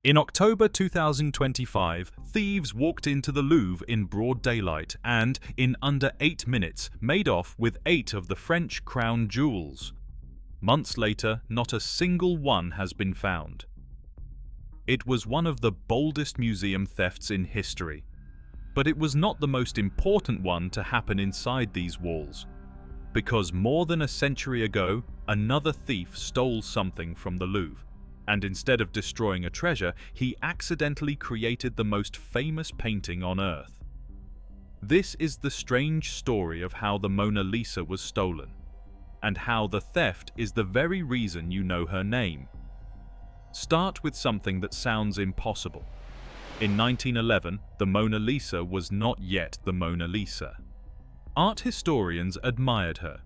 In October 2025, thieves walked into the Louvre in broad daylight and, in under 8 minutes, made off with 8 of the French crown jewels. Months later, not a single one has been found. It was one of the boldest museum thefts in history. But it was not the most important one to happen inside these walls. Because more than a century ago, another thief stole something from the Louvre. And instead of destroying a treasure, he accidentally created the most famous painting on Earth. This is the strange story of how the Mona Lisa was stolen, and how the theft is the very reason you know her name. Start with something that sounds impossible. In 1911, the Mona Lisa was not yet the Mona Lisa. Art historians admired her.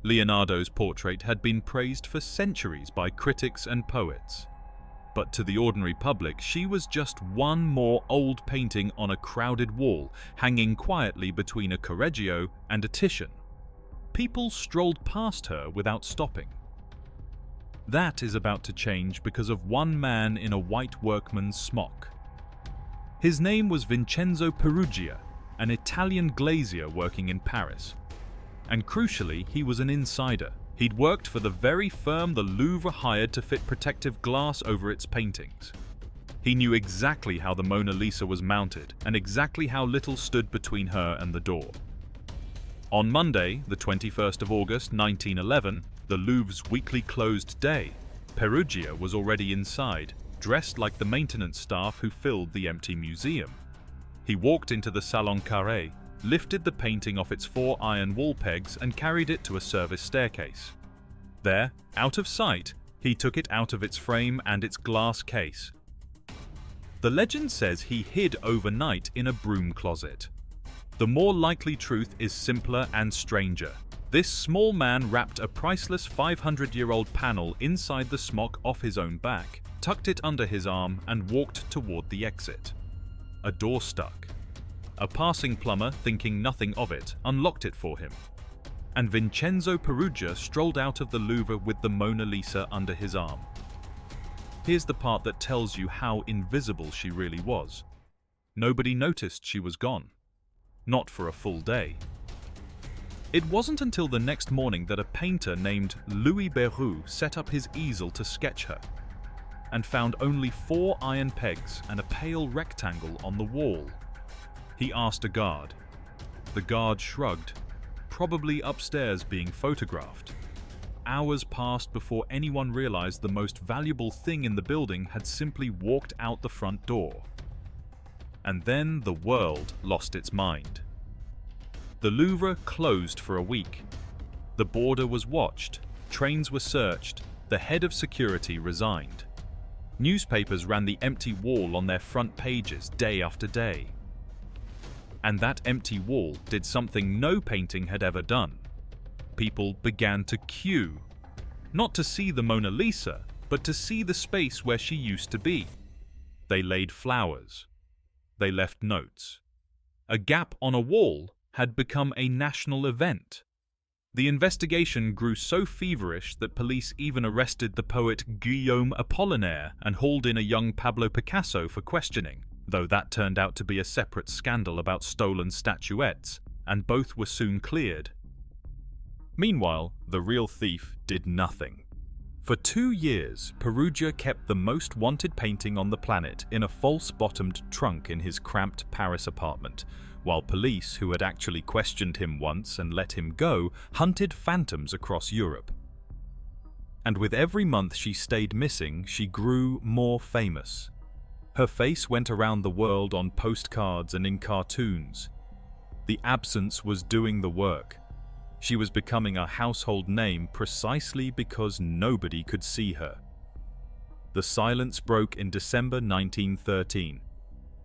Leonardo's portrait had been praised for centuries by critics and poets. But to the ordinary public, she was just one more old painting on a crowded wall, hanging quietly between a Correggio and a Titian. People strolled past her without stopping. That is about to change because of one man in a white workman's smock. His name was Vincenzo Peruggia, an Italian glazier working in Paris. And crucially, he was an insider. He'd worked for the very firm the Louvre hired to fit protective glass over its paintings. He knew exactly how the Mona Lisa was mounted and exactly how little stood between her and the door. On Monday, the 21st of August 1911, the Louvre's weekly closed day, Peruggia was already inside, dressed like the maintenance staff who filled the empty museum. He walked into the Salon Carré, lifted the painting off its 4 iron wall pegs and carried it to a service staircase. There, out of sight, he took it out of its frame and its glass case. The legend says he hid overnight in a broom closet. The more likely truth is simpler and stranger. This small man wrapped a priceless 500-year-old panel inside the smock off his own back, tucked it under his arm and walked toward the exit. A door stuck. A passing plumber, thinking nothing of it, unlocked it for him. And Vincenzo Peruggia strolled out of the Louvre with the Mona Lisa under his arm. Here's the part that tells you how invisible she really was. Nobody noticed she was gone. Not for a full day. It wasn't until the next morning that a painter named Louis Beroux set up his easel to sketch her, and found only 4 iron pegs and a pale rectangle on the wall. He asked a guard. The guard shrugged, probably upstairs being photographed. Hours passed before anyone realized the most valuable thing in the building had simply walked out the front door. And then the world lost its mind. The Louvre closed for a week. The border was watched, trains were searched, the head of security resigned. Newspapers ran the empty wall on their front pages day after day. And that empty wall did something no painting had ever done. People began to queue, not to see the Mona Lisa, but to see the space where she used to be. They laid flowers. They left notes. A gap on a wall had become a national event. The investigation grew so feverish that police even arrested the poet Guillaume Apollinaire and hauled in a young Pablo Picasso for questioning, though that turned out to be a separate scandal about stolen statuettes, and both were soon cleared. Meanwhile, the real thief did nothing. For 2 years, Peruggia kept the most wanted painting on the planet in a false-bottomed trunk in his cramped Paris apartment, while police, who had actually questioned him once and let him go, hunted phantoms across Europe. And with every month she stayed missing, she grew more famous. Her face went around the world on postcards and in cartoons. The absence was doing the work. She was becoming a household name precisely because nobody could see her. The silence broke in December 1913.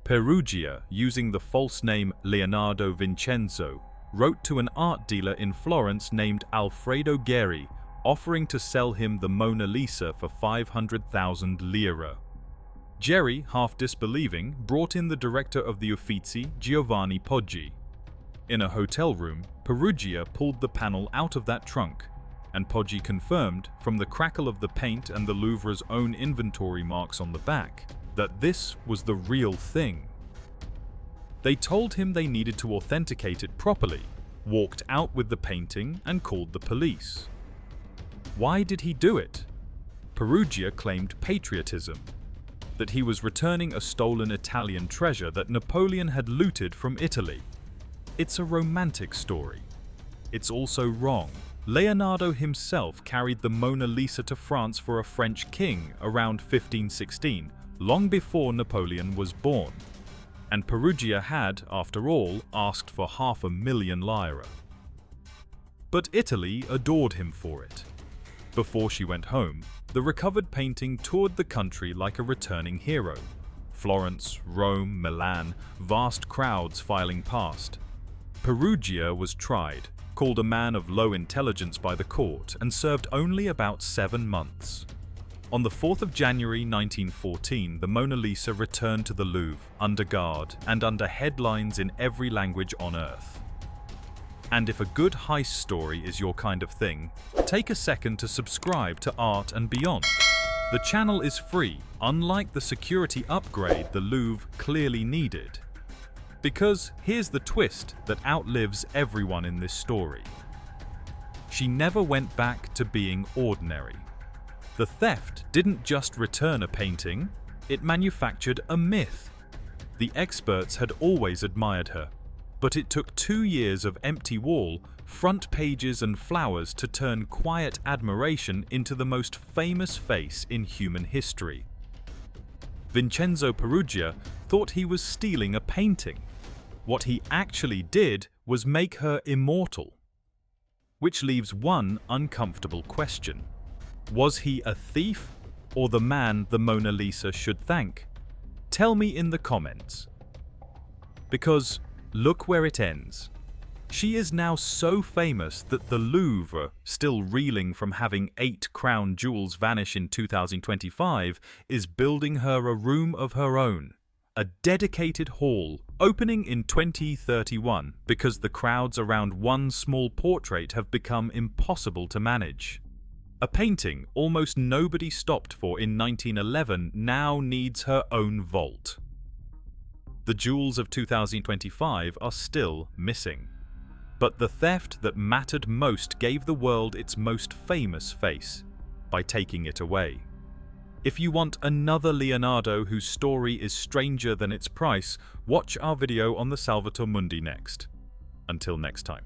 Peruggia, using the false name Leonardo Vincenzo, wrote to an art dealer in Florence named Alfredo Gheri, offering to sell him the Mona Lisa for 500,000 lire. Gheri, half disbelieving, brought in the director of the Uffizi, Giovanni Poggi. In a hotel room, Peruggia pulled the panel out of that trunk, and Poggi confirmed, from the crackle of the paint and the Louvre's own inventory marks on the back, that this was the real thing. They told him they needed to authenticate it properly, walked out with the painting, and called the police. Why did he do it? Peruggia claimed patriotism, that he was returning a stolen Italian treasure that Napoleon had looted from Italy. It's a romantic story. It's also wrong. Leonardo himself carried the Mona Lisa to France for a French king around 1516, long before Napoleon was born. And Peruggia had, after all, asked for 500,000 lire. But Italy adored him for it. Before she went home, the recovered painting toured the country like a returning hero. Florence, Rome, Milan, vast crowds filing past. Peruggia was tried, called a man of low intelligence by the court, and served only about 7 months. On the 4th of January 1914, the Mona Lisa returned to the Louvre, under guard and under headlines in every language on Earth. And if a good heist story is your kind of thing, take a second to subscribe to Art and Beyond. The channel is free, unlike the security upgrade the Louvre clearly needed. Because here's the twist that outlives everyone in this story. She never went back to being ordinary. The theft didn't just return a painting, it manufactured a myth. The experts had always admired her, but it took 2 years of empty wall, front pages and flowers to turn quiet admiration into the most famous face in human history. Vincenzo Peruggia thought he was stealing a painting. What he actually did was make her immortal. Which leaves one uncomfortable question. Was he a thief or the man the Mona Lisa should thank? Tell me in the comments. Because look where it ends. She is now so famous that the Louvre, still reeling from having 8 crown jewels vanish in 2025, is building her a room of her own. A dedicated hall, opening in 2031 because the crowds around one small portrait have become impossible to manage. A painting almost nobody stopped for in 1911 now needs her own vault. The jewels of 2025 are still missing. But the theft that mattered most gave the world its most famous face, by taking it away. If you want another Leonardo whose story is stranger than its price, watch our video on the Salvator Mundi next. Until next time.